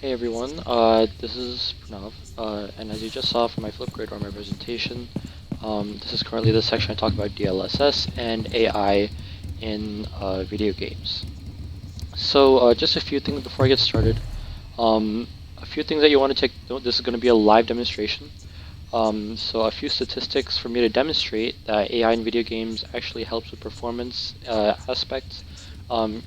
Hey everyone, this is Pranav, and as you just saw from my Flipgrid or my presentation, this is currently the section I talk about DLSS and AI in video games. So just a few things before I get started. A few things that you want to take note, this is going to be a live demonstration. So a few statistics for me to demonstrate that AI in video games actually helps with performance aspects.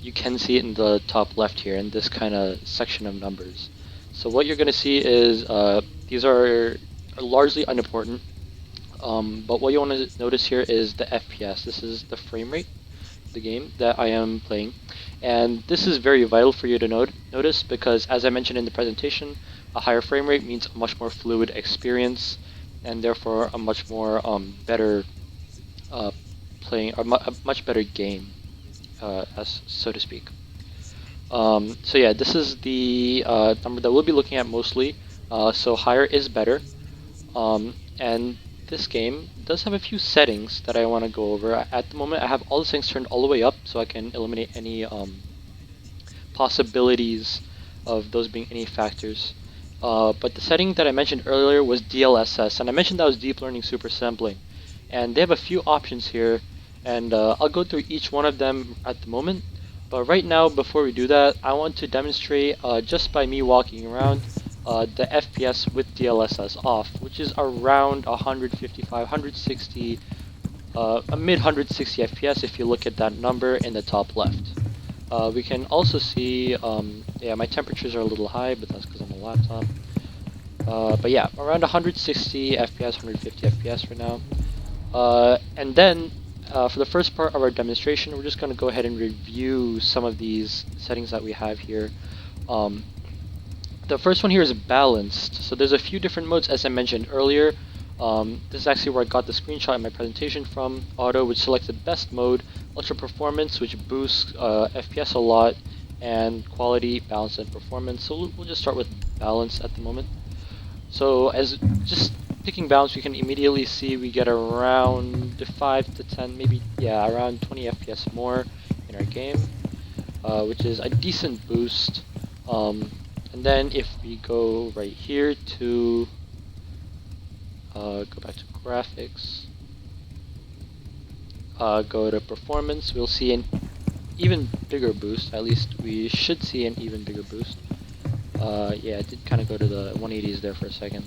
You can see it in the top left here in this kind of section of numbers. So what you're going to see is these are largely unimportant, but what you want to notice here is the FPS. This is the frame rate of the game that I am playing, and this is very vital for you to notice because, as I mentioned in the presentation, a higher frame rate means a much more fluid experience, and therefore a much more better playing, a much better game. As so to speak. So yeah, this is the number that we'll be looking at mostly. So higher is better. And this game does have a few settings that I want to go over. At the moment, I have all the settings turned all the way up so I can eliminate any possibilities of those being any factors. But the setting that I mentioned earlier was DLSS, and I mentioned that was deep learning super sampling. And they have a few options here, and I'll go through each one of them at the moment. But right now, before we do that, I want to demonstrate just by me walking around the FPS with DLSS off, which is around 155, 160, a mid 160 FPS if you look at that number in the top left. We can also see, yeah, my temperatures are a little high, but that's because I'm on a laptop. But yeah, around 160 FPS, 150 FPS right now. And then, for the first part of our demonstration, we're just going to go ahead and review some of these settings that we have here. The first one here is balanced. So there's a few different modes, as I mentioned earlier. This is actually where I got the screenshot in my presentation from. Auto, which selects the best mode. Ultra Performance, which boosts FPS a lot. And Quality, Balance, and Performance. So we'll just start with Balance at the moment. So as just picking balance, we can immediately see we get around 5 to 10, maybe, yeah, around 20 FPS more in our game, which is a decent boost. And then if we go right here to go back to graphics, go to performance, we'll see an even bigger boost. At least we should see an even bigger boost. Yeah, I did kind of go to the 180s there for a second.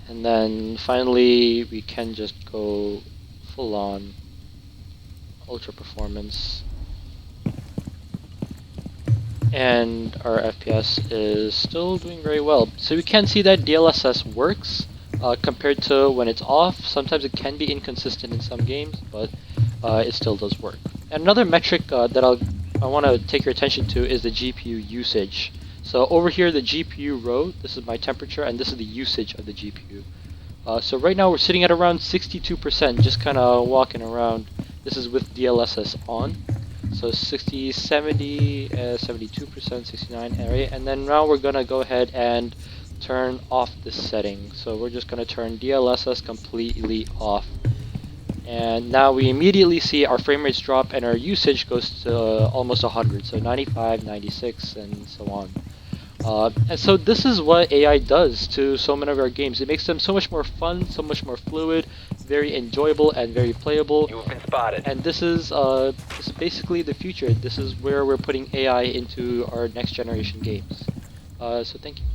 And then finally, we can just go full on ultra performance. And our FPS is still doing very well. So we can see that DLSS works compared to when it's off. Sometimes it can be inconsistent in some games, but it still does work. And another metric that I want to take your attention to is the GPU usage. So over here, the GPU row, this is my temperature, and this is the usage of the GPU. So right now we're sitting at around 62%, just kind of walking around. This is with DLSS on. So 60, 70, 72%, 69, right? And then now we're going to go ahead and turn off this setting. So we're just going to turn DLSS completely off. And now we immediately see our frame rates drop and our usage goes to almost 100, so 95, 96, and so on. And so this is what AI does to so many of our games. It makes them so much more fun, so much more fluid, very enjoyable, and very playable. You have been spotted. And this is basically the future. This is where we're putting AI into our next generation games. So thank you.